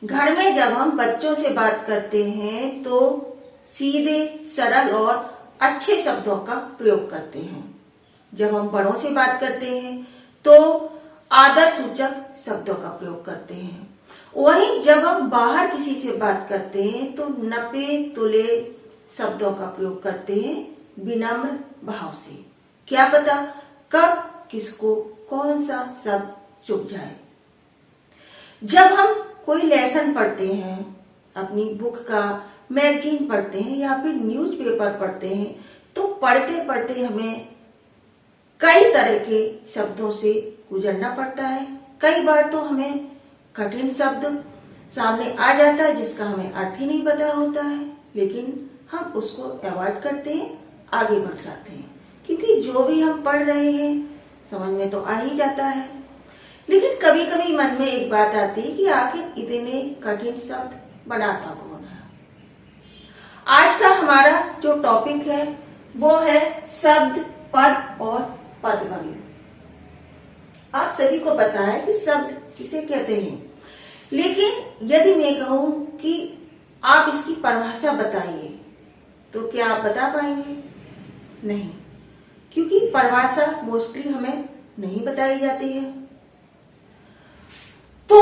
घर में जब हम बच्चों से बात करते हैं तो सीधे, सरल और अच्छे शब्दों का प्रयोग करते हैं। जब हम बड़ों से बात करते हैं तो आदर सूचक शब्दों का प्रयोग करते हैं। वहीं जब हम बाहर किसी से बात करते हैं तो नपे तुले शब्दों का प्रयोग करते हैं, विनम्र भाव से। क्या पता कब किसको कौन सा शब्द चुभ जाए। जब हम कोई लेसन पढ़ते हैं, अपनी बुक का मैगजीन पढ़ते हैं या फिर न्यूज़पेपर पढ़ते हैं, तो पढ़ते पढ़ते हमें कई तरह के शब्दों से गुजरना पड़ता है। कई बार तो हमें कठिन शब्द सामने आ जाता है जिसका हमें अर्थ ही नहीं पता होता है, लेकिन हम उसको अवॉइड करते हैं, आगे बढ़ जाते हैं, क्योंकि जो भी हम पढ़ रहे हैं समझ में तो आ ही जाता है। लेकिन कभी कभी मन में एक बात आती है कि आखिर इतने कठिन शब्द बनाता कौन है। आज का हमारा जो टॉपिक है वो है शब्द, पद और पदबंध। आप सभी को पता है कि शब्द किसे कहते हैं, लेकिन यदि मैं कहूं कि आप इसकी परिभाषा बताइए तो क्या आप बता पाएंगे? नहीं, क्योंकि परिभाषा मोस्टली हमें नहीं बताई जाती है। तो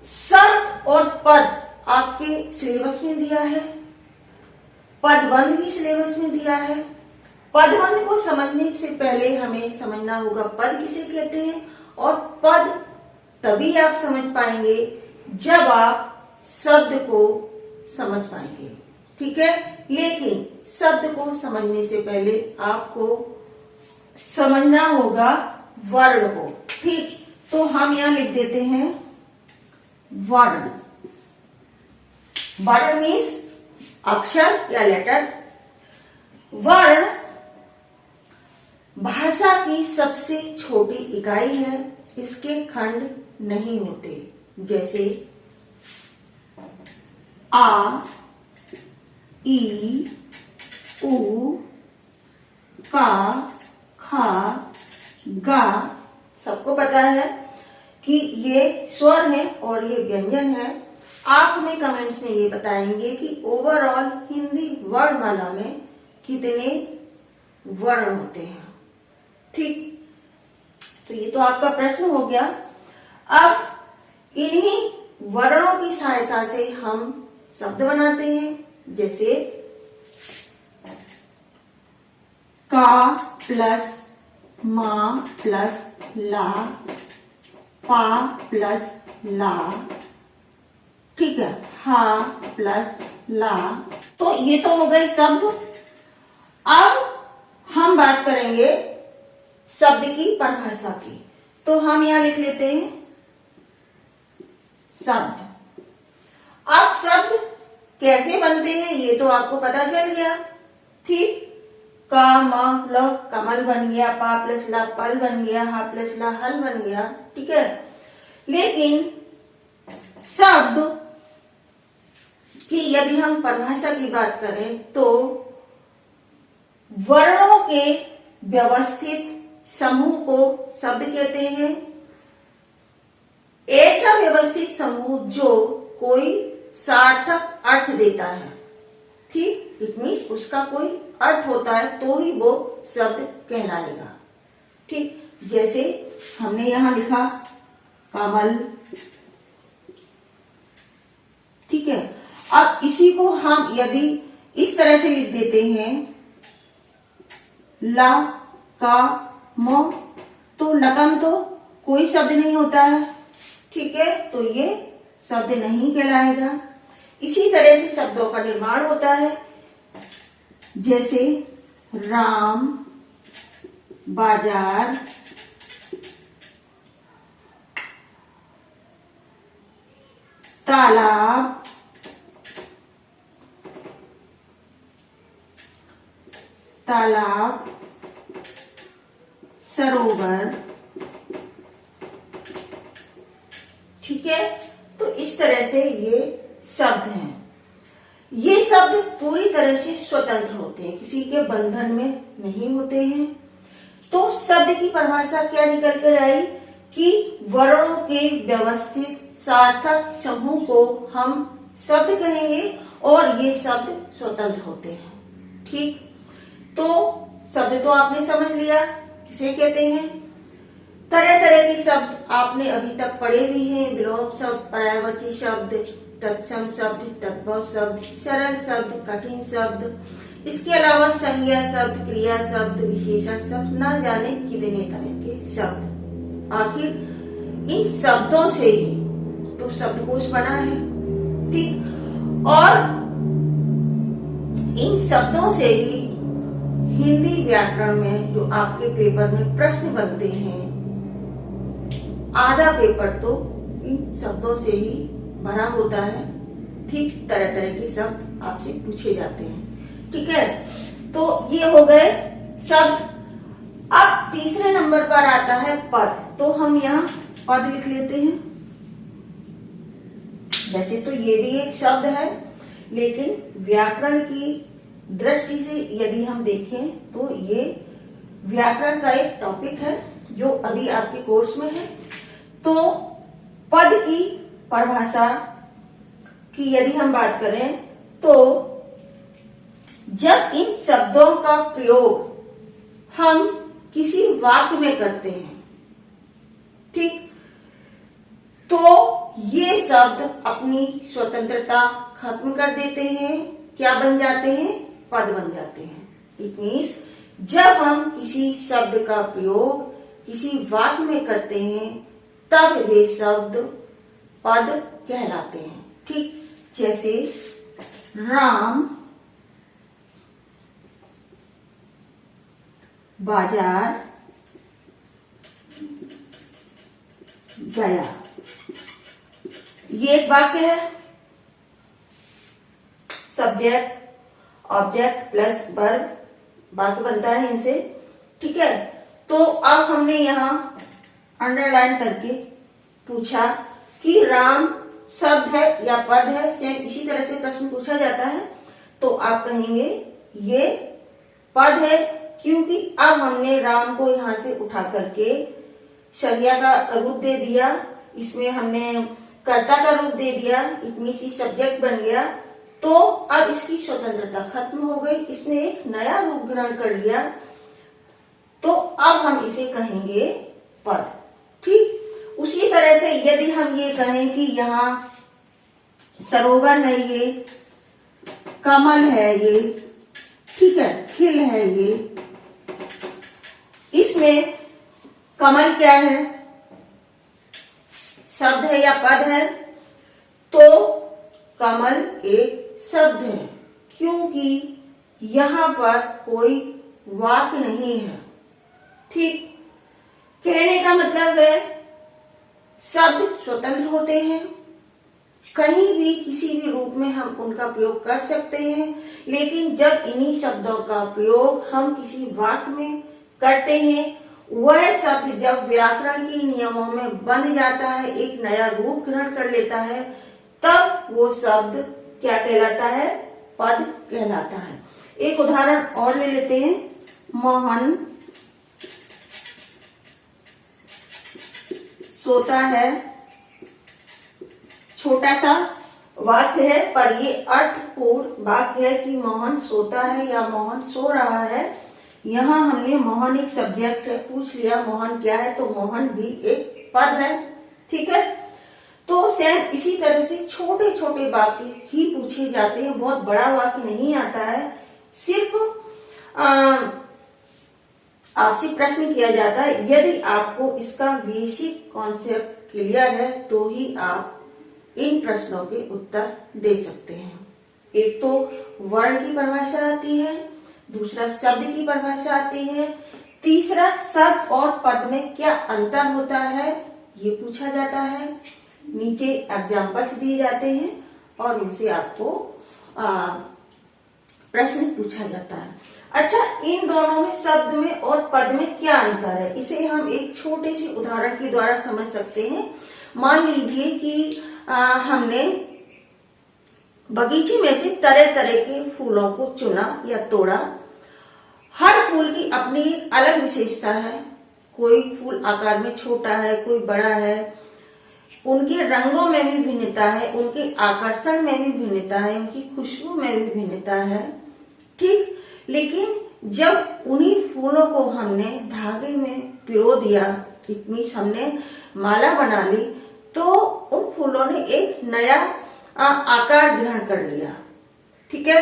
शब्द और पद आपके सिलेबस में दिया है, पदबंध भी सिलेबस में दिया है। पदबंध को समझने से पहले हमें समझना होगा पद किसे कहते हैं, और पद तभी आप समझ पाएंगे जब आप शब्द को समझ पाएंगे। ठीक है, लेकिन शब्द को समझने से पहले आपको समझना होगा वर्ण को। ठीक, तो हम यहां लिख देते हैं वर्ण। वर्ण मीन्स अक्षर या लेटर। वर्ण भाषा की सबसे छोटी इकाई है, इसके खंड नहीं होते। जैसे आ, ई, उ, का, खा, गा। सबको पता है कि ये स्वर है और ये व्यंजन है। आप हमें कमेंट्स में ये बताएंगे कि ओवरऑल हिंदी वर्णमाला में कितने वर्ण होते हैं। ठीक, तो ये तो आपका प्रश्न हो गया। अब इन्हीं वर्णों की सहायता से हम शब्द बनाते हैं। जैसे का प्लस मा प्लस ला, पा प्लस ला, ठीक है, हा प्लस ला। तो ये तो हो गए शब्द। अब हम बात करेंगे शब्द की परिभाषा की। तो हम यहां लिख लेते हैं शब्द। अब शब्द कैसे बनते हैं ये तो आपको पता चल गया। ठीक, का म ल कमल बन गया, पा प्लस ला पल बन गया, हा प्लस ला हल बन गया। ठीक है, लेकिन शब्द की यदि हम परिभाषा की बात करें तो वर्णों के व्यवस्थित समूह को शब्द कहते हैं। ऐसा व्यवस्थित समूह जो कोई सार्थक अर्थ देता है। ठीक, इट मीन्स उसका कोई अर्थ होता है तो ही वो शब्द कहलाएगा। ठीक, जैसे हमने यहां लिखा कमल। ठीक है, अब इसी को हम यदि इस तरह से लिख देते हैं ला का म, तो लकम तो कोई शब्द नहीं होता है। ठीक है, तो ये शब्द नहीं कहलाएगा। इसी तरह से शब्दों का निर्माण होता है। जैसे राम, बाजार, तालाब, तालाब, सरोवर। ठीक है, तो इस तरह से ये शब्द हैं। ये शब्द पूरी तरह से स्वतंत्र होते हैं, किसी के बंधन में नहीं होते हैं। तो शब्द की परिभाषा क्या निकल कर आई कि वर्णों के व्यवस्थित सार्थक समूह को हम शब्द कहेंगे और ये शब्द स्वतंत्र होते हैं। ठीक, तो शब्द तो आपने समझ लिया किसे कहते हैं। तरह तरह के शब्द आपने अभी तक पढ़े भी हैं, विलोम शब्द, पर्यायवाची शब्द, तत्सम शब्द, तद्भव शब्द, सरल शब्द, कठिन शब्द, इसके अलावा संज्ञा शब्द, क्रिया शब्द, विशेषण शब्द, ना जाने कितने तरह के शब्द। आखिर इन शब्दों से ही तो शब्दकोश बना है। ठीक, और इन शब्दों से ही हिंदी व्याकरण में जो आपके पेपर में प्रश्न बनते हैं, आधा पेपर तो इन शब्दों से ही भरा होता है। ठीक, तरह तरह के शब्द आपसे पूछे जाते हैं। ठीक है, तो ये हो गए शब्द। अब तीसरे नंबर पर आता है पद। तो हम यहाँ पद लिख लेते हैं। वैसे तो ये भी एक शब्द है, लेकिन व्याकरण की दृष्टि से यदि हम देखें तो ये व्याकरण का एक टॉपिक है जो अभी आपके कोर्स में है। तो पद की परिभाषा की यदि हम बात करें तो जब इन शब्दों का प्रयोग हम किसी वाक्य में करते हैं, ठीक, तो ये शब्द अपनी स्वतंत्रता खत्म कर देते हैं। क्या बन जाते हैं? पद बन जाते हैं। इट मीन्स जब हम किसी शब्द का प्रयोग किसी वाक्य में करते हैं तब वे शब्द पद कहलाते हैं। ठीक, जैसे राम बाजार गया, ये एक वाक्य है। सब्जेक्ट ऑब्जेक्ट प्लस वर्ब वाक्य बनता है इनसे। ठीक है, तो अब हमने यहाँ अंडरलाइन करके पूछा कि राम शब्द है या पद है। सेम इसी तरह से प्रश्न पूछा जाता है तो आप कहेंगे ये पद है, क्योंकि अब हमने राम को यहाँ से उठा करके संज्ञा का रूप दे दिया, इसमें हमने कर्ता का रूप दे दिया, इट मीन्स सब्जेक्ट बन गया। तो अब इसकी स्वतंत्रता खत्म हो गई, इसने एक नया रूप ग्रहण कर लिया, तो अब हम इसे कहेंगे पद। ठीक, उसी तरह से यदि हम ये कहें कि यहाँ सरोवर है, ये कमल है, ये ठीक है, खिल है, ये इसमें कमल क्या है? शब्द है या पद है? तो कमल एक शब्द है, क्योंकि यहां पर कोई वाक्य नहीं है। ठीक, कहने का मतलब है शब्द स्वतंत्र होते हैं, कहीं भी किसी भी रूप में हम उनका प्रयोग कर सकते हैं, लेकिन जब इन्हीं शब्दों का प्रयोग हम किसी वाक्य में करते हैं, वह शब्द जब व्याकरण के नियमों में बंध जाता है, एक नया रूप ग्रहण कर लेता है, तब वो शब्द क्या कहलाता है? पद कहलाता है। एक उदाहरण और ले लेते हैं। मोहन सोता है, छोटा सा वाक्य है पर ये अर्थपूर्ण वाक्य है कि मोहन सोता है या मोहन सो रहा है। यहाँ हमने मोहन एक सब्जेक्ट है, पूछ लिया मोहन क्या है, तो मोहन भी एक पद है। ठीक है, तो सेम इसी तरह से छोटे छोटे वाक्य ही पूछे जाते हैं, बहुत बड़ा वाक्य नहीं आता है। सिर्फ आपसे प्रश्न किया जाता है, यदि आपको इसका बेसिक कॉन्सेप्ट क्लियर है तो ही आप इन प्रश्नों के उत्तर दे सकते हैं। एक तो वर्ण की परिभाषा आती है, दूसरा शब्द की परिभाषा आती है, तीसरा शब्द और पद में क्या अंतर होता है ये पूछा जाता है। नीचे एग्जाम्पल्स दिए जाते हैं और उनसे आपको प्रश्न पूछा जाता है। अच्छा, इन दोनों में शब्द में और पद में क्या अंतर है, इसे हम एक छोटे से उदाहरण के द्वारा समझ सकते हैं। मान लीजिए कि हमने बगीचे में से तरह तरह के फूलों को चुना या तोड़ा। हर फूल की अपनी एक अलग विशेषता है, कोई फूल आकार में छोटा है, कोई बड़ा है, उनके रंगों में भी भिन्नता है, उनके आकर्षण में भी भिन्नता है, उनकी खुशबू में भी भिन्नता है, ठीक। लेकिन जब उन्हीं फूलों को हमने धागे में पिरो दिया, इट मीन्स हमने माला बना ली, तो उन फूलों ने एक नया आकार ग्रहण कर लिया, ठीक है,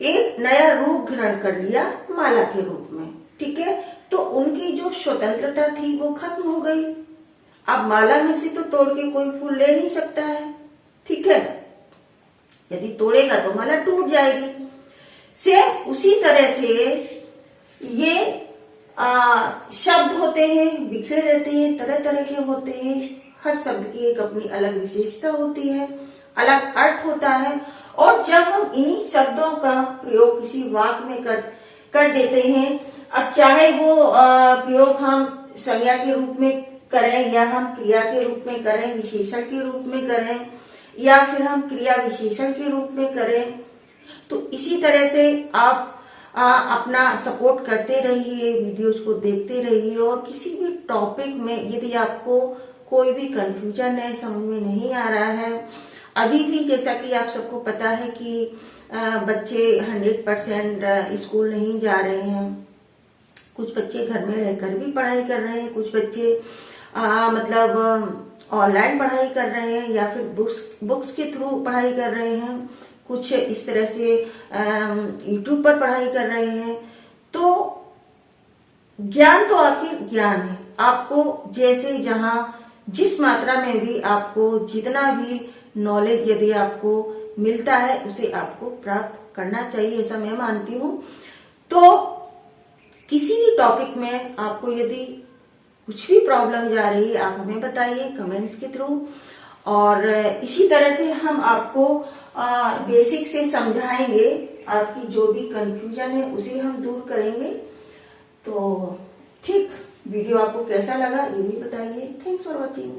एक नया रूप ग्रहण कर लिया माला के रूप में, ठीक है। तो उनकी जो स्वतंत्रता थी वो खत्म हो गई। अब माला में से तो तोड़ के कोई फूल ले नहीं सकता है, ठीक है, यदि तोड़ेगा तो माला टूट जाएगी। सेम उसी तरह से ये शब्द होते हैं, बिखरे रहते हैं, तरह तरह के होते हैं, हर शब्द की एक अपनी अलग विशेषता होती है, अलग अर्थ होता है। और जब हम इन्हीं शब्दों का प्रयोग किसी वाक्य में कर देते हैं, अब चाहे वो प्रयोग हम संज्ञा के रूप में करें या हम क्रिया के रूप में करें, विशेषण के रूप में करें, या फिर हम क्रिया विशेषण के रूप में करें, तो इसी तरह से आप अपना सपोर्ट करते रहिए, वीडियोस को देखते रहिए। और किसी भी टॉपिक में यदि आपको कोई भी कंफ्यूजन है, समझ में नहीं आ रहा है, अभी भी जैसा कि आप सबको पता है कि बच्चे 100% स्कूल नहीं जा रहे हैं, कुछ बच्चे घर में रहकर भी पढ़ाई कर रहे हैं, कुछ बच्चे मतलब ऑनलाइन पढ़ाई कर रहे हैं, या फिर बुक्स के थ्रू पढ़ाई कर रहे हैं, कुछ इस तरह से यूट्यूब पर पढ़ाई कर रहे हैं। तो ज्ञान तो आखिर ज्ञान है, आपको जैसे जहां जिस मात्रा में भी आपको जितना भी नॉलेज यदि आपको मिलता है उसे आपको प्राप्त करना चाहिए, ऐसा मैं मानती हूँ। तो किसी भी टॉपिक में आपको यदि कुछ भी प्रॉब्लम जा रही है, आप हमें बताइए कमेंट्स के थ्रू, और इसी तरह से हम आपको बेसिक से समझाएंगे, आपकी जो भी कंफ्यूजन है उसे हम दूर करेंगे। तो ठीक, वीडियो आपको कैसा लगा ये भी बताइए। Thanks for watching.